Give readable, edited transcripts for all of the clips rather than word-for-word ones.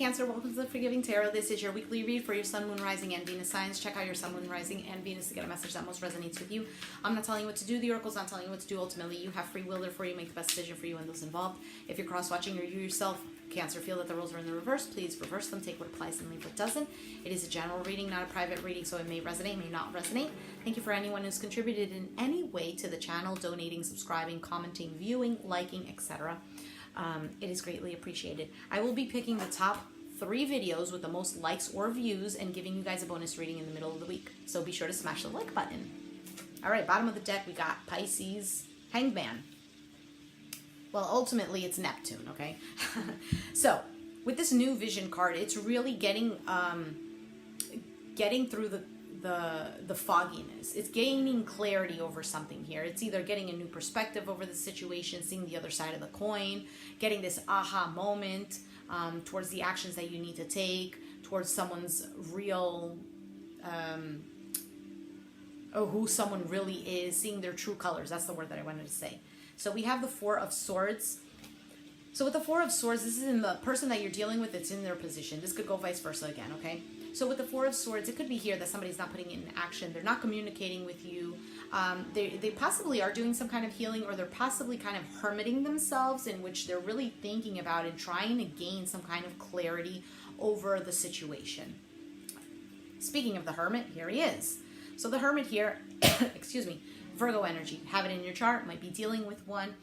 Cancer, welcome to the Forgiving Tarot. This is your weekly read for your Sun, Moon, Rising, and Venus signs. Check out your Sun, Moon, Rising, and Venus to get a message that most resonates with you. I'm not telling you what to do. The Oracle's not telling you what to do. Ultimately, you have free will, therefore you make the best decision for you and those involved. If you're cross-watching or you yourself, Cancer, feel that the rules are in the reverse, please reverse them. Take what applies and leave what doesn't. It is a general reading, not a private reading, so it may resonate, may not resonate. Thank you for anyone who's contributed in any way to the channel, donating, subscribing, commenting, viewing, liking, etc. It is greatly appreciated. I will be picking the top 3 videos with the most likes or views and giving you guys a bonus reading in the middle of the week. So be sure to smash the like button. All right, bottom of the deck, we got Pisces, Hanged Man. Well, ultimately, it's Neptune, okay? So, with this new vision card, it's really getting through the fogginess. It's gaining clarity over something here. It's either getting a new perspective over the situation, seeing the other side of the coin, getting this aha moment towards the actions that you need to take, towards someone's real, who someone really is, seeing their true colors. That's the word that I wanted to say. So we have the Four of Swords. So with the Four of Swords, this is in the person that you're dealing with, it's in their position. This could go vice versa again, okay? So with the Four of Swords, it could be here that somebody's not putting it in action. They're not communicating with you. They possibly are doing some kind of healing, or they're possibly kind of hermiting themselves, in which they're really thinking about and trying to gain some kind of clarity over the situation. Speaking of the Hermit, here he is. So the Hermit here, excuse me, Virgo energy. Have it in your chart, might be dealing with one.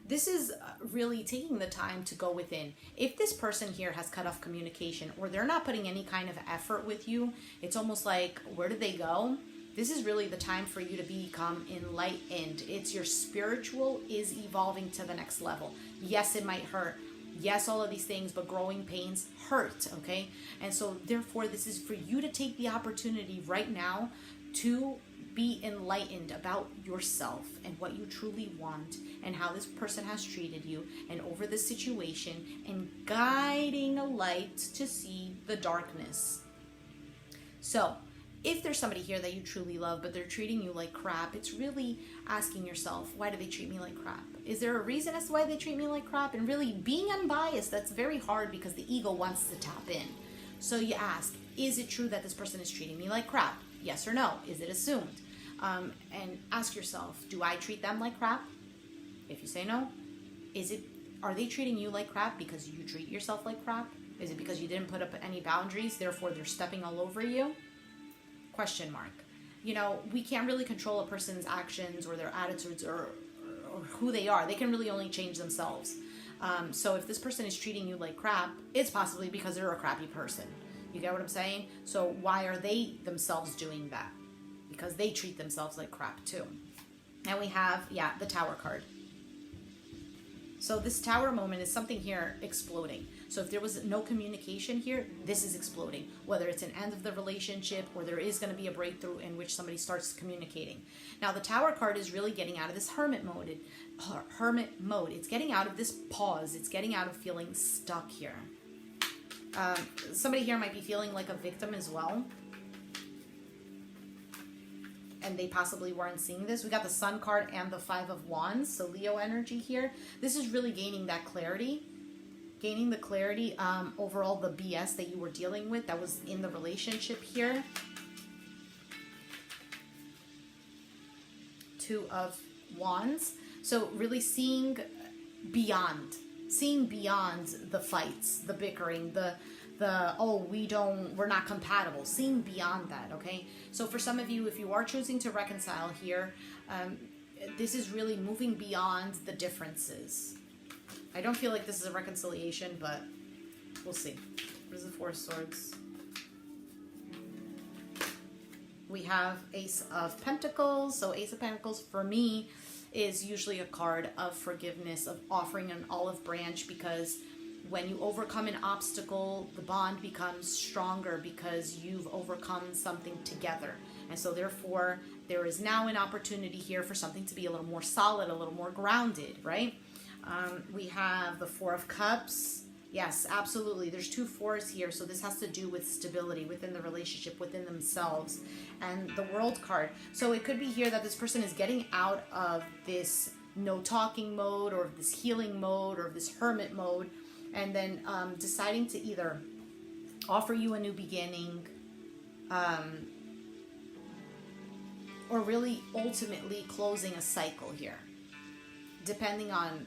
This is really taking the time to go within. If this person here has cut off communication, or they're not putting any kind of effort with you, it's almost like, where did they go? This is really the time for you to become enlightened. It's your spiritual is evolving to the next level. Yes, it might hurt. Yes, all of these things, but growing pains hurt, okay? And so therefore, this is for you to take the opportunity right now to be enlightened about yourself and what you truly want and how this person has treated you and over the situation, and guiding a light to see the darkness. So if there's somebody here that you truly love, but they're treating you like crap, it's really asking yourself, why do they treat me like crap? Is there a reason as to why they treat me like crap? And really being unbiased, that's very hard because the ego wants to tap in. So you ask, is it true that this person is treating me like crap? Yes or no? Is it assumed? And ask yourself, do I treat them like crap? If you say no, are they treating you like crap because you treat yourself like crap? Is it because you didn't put up any boundaries, therefore they're stepping all over you? Question mark. You know, we can't really control a person's actions or their attitudes or who they are. They can really only change themselves. So if this person is treating you like crap, it's possibly because they're a crappy person. You get what I'm saying? So why are they themselves doing that? Because they treat themselves like crap too. And we have, the Tower card. So this Tower moment is something here exploding. So if there was no communication here, this is exploding. Whether it's an end of the relationship or there is going to be a breakthrough in which somebody starts communicating. Now the Tower card is really getting out of this hermit mode. It's getting out of this pause. It's getting out of feeling stuck here. Somebody here might be feeling like a victim as well. And they possibly weren't seeing this. We got the Sun card and the Five of Wands, so Leo energy here. This is really gaining that clarity. Gaining the clarity over all the BS that you were dealing with that was in the relationship here. Two of Wands. So really seeing beyond the fights, the bickering, we're not compatible, seeing beyond that, okay? So for some of you, if you are choosing to reconcile here, this is really moving beyond the differences. I don't feel like this is a reconciliation, but we'll see. What is the Four of Swords? We have Ace of Pentacles. So Ace of Pentacles for me is usually a card of forgiveness, of offering an olive branch, because when you overcome an obstacle, the bond becomes stronger because you've overcome something together. And so therefore, there is now an opportunity here for something to be a little more solid, a little more grounded, right? We have the Four of Cups. Yes, absolutely. There's 2 fours here, so this has to do with stability within the relationship, within themselves. And the World card. So it could be here that this person is getting out of this no talking mode, or this healing mode, or this hermit mode, and then deciding to either offer you a new beginning, or really ultimately closing a cycle here, depending on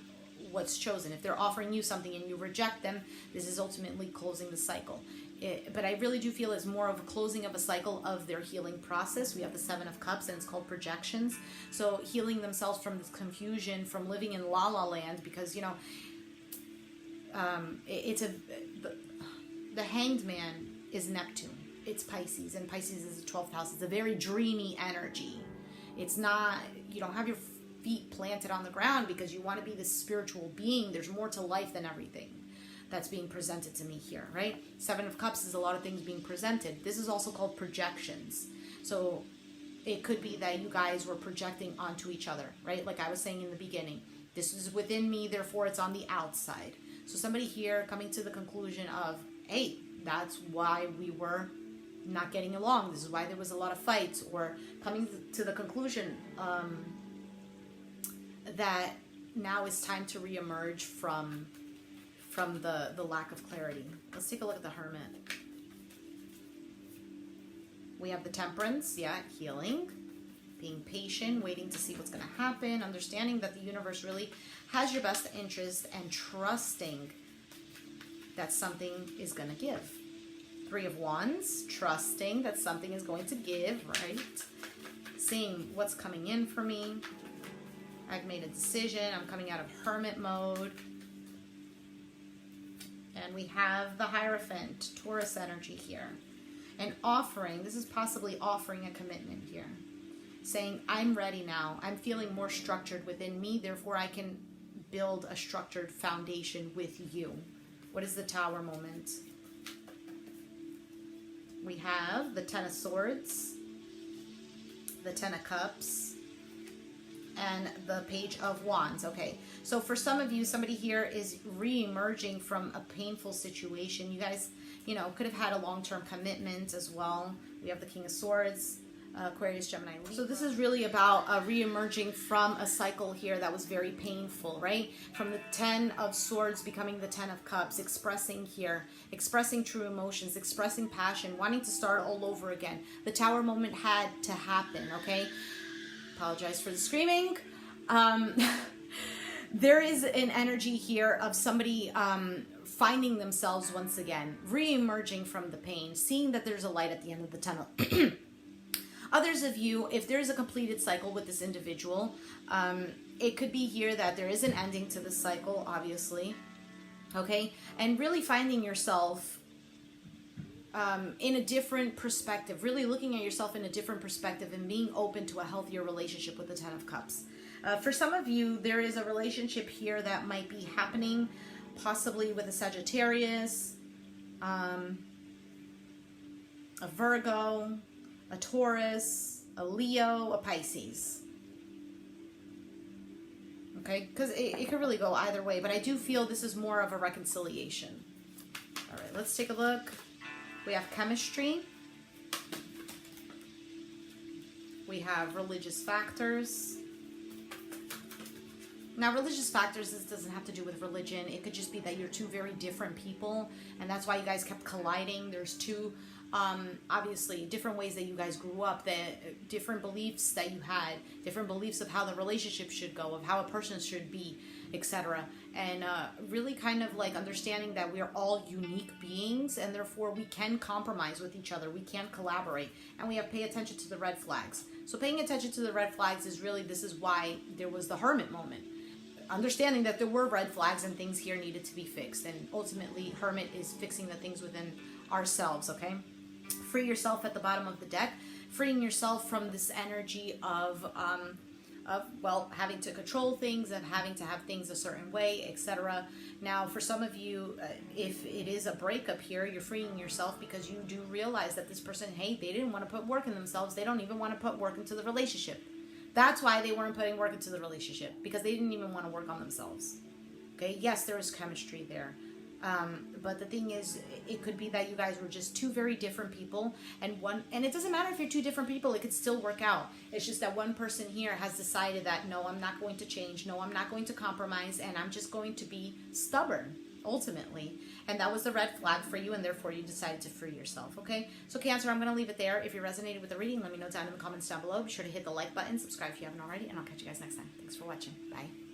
what's chosen. If they're offering you something and you reject them, this is ultimately closing the cycle. But I really do feel it's more of a closing of a cycle of their healing process. We have the Seven of Cups, and it's called projections. So healing themselves from this confusion, from living in la la land, because, you know, the Hanged Man is Neptune. It's Pisces, and Pisces is the 12th house. It's a very dreamy energy. It's not, you don't have your feet planted on the ground because you want to be this spiritual being. There's more to life than everything that's being presented to me here, right? Seven of Cups is a lot of things being presented. This is also called projections. So it could be that you guys were projecting onto each other, right? Like I was saying in the beginning, this is within me, therefore it's on the outside. So somebody here coming to the conclusion of, hey, that's why we were not getting along. This is why there was a lot of fights, or coming to the conclusion that now it's time to reemerge from the lack of clarity. Let's take a look at the Hermit. We have the Temperance, yeah, healing, being patient, waiting to see what's going to happen, understanding that the universe really has your best interest, and trusting that something is going to give. Three of Wands, trusting that something is going to give, right? Seeing what's coming in for me. I've made a decision. I'm coming out of Hermit mode. And we have the Hierophant, Taurus energy here. And offering, this is possibly offering a commitment here. Saying, I'm ready now. I'm feeling more structured within me. Therefore, I can build a structured foundation with you. What is the Tower moment? We have the Ten of Swords, the Ten of Cups, and the Page of Wands. Okay, so for some of you, somebody here is re-emerging from a painful situation. You guys, you know, could have had a long-term commitment as well. We have the King of Swords, Aquarius, Gemini, Libra. So this is really about re-emerging from a cycle here that was very painful, right? From the Ten of Swords becoming the Ten of Cups, expressing here, expressing true emotions, expressing passion, wanting to start all over again. The Tower moment had to happen, okay? Apologize for the screaming. There is an energy here of somebody finding themselves once again, re-emerging from the pain, seeing that there's a light at the end of the tunnel. Others of you, if there's a completed cycle with this individual, it could be here that there is an ending to the cycle, obviously, okay? And really finding yourself in a different perspective, really looking at yourself in a different perspective and being open to a healthier relationship with the Ten of Cups. For some of you, there is a relationship here that might be happening, possibly with a Sagittarius, a Virgo, a Taurus, a Leo, a Pisces. Okay, because it could really go either way, but I do feel this is more of a reconciliation. All right, let's take a look. We have chemistry. We have religious factors. Now, religious factors, this doesn't have to do with religion. It could just be that you're two very different people, and that's why you guys kept colliding. There's two, obviously, different ways that you guys grew up, that different beliefs that you had, different beliefs of how the relationship should go, of how a person should be, etc. And really kind of like understanding that we're all unique beings, and therefore we can compromise with each other. We can collaborate, and we have to pay attention to the red flags. So paying attention to the red flags is really, this is why there was the Hermit moment. Understanding that there were red flags and things here needed to be fixed. And ultimately, Hermit is fixing the things within ourselves, okay? Free yourself at the bottom of the deck. Freeing yourself from this energy of well, having to control things and having to have things a certain way, etc. Now, for some of you, if it is a breakup here, you're freeing yourself because you do realize that this person, hey, they didn't want to put work in themselves. They don't even want to put work into the relationship. That's why they weren't putting work into the relationship, because they didn't even want to work on themselves. Okay, yes, there is chemistry there. But the thing is, it could be that you guys were just two very different people, and it doesn't matter if you're two different people, it could still work out. It's just that one person here has decided that, no, I'm not going to change, no, I'm not going to compromise, and I'm just going to be stubborn, ultimately. And that was the red flag for you, and therefore you decided to free yourself, okay? So Cancer, I'm going to leave it there. If you resonated with the reading, let me know down in the comments down below. Be sure to hit the like button, subscribe if you haven't already, and I'll catch you guys next time. Thanks for watching. Bye.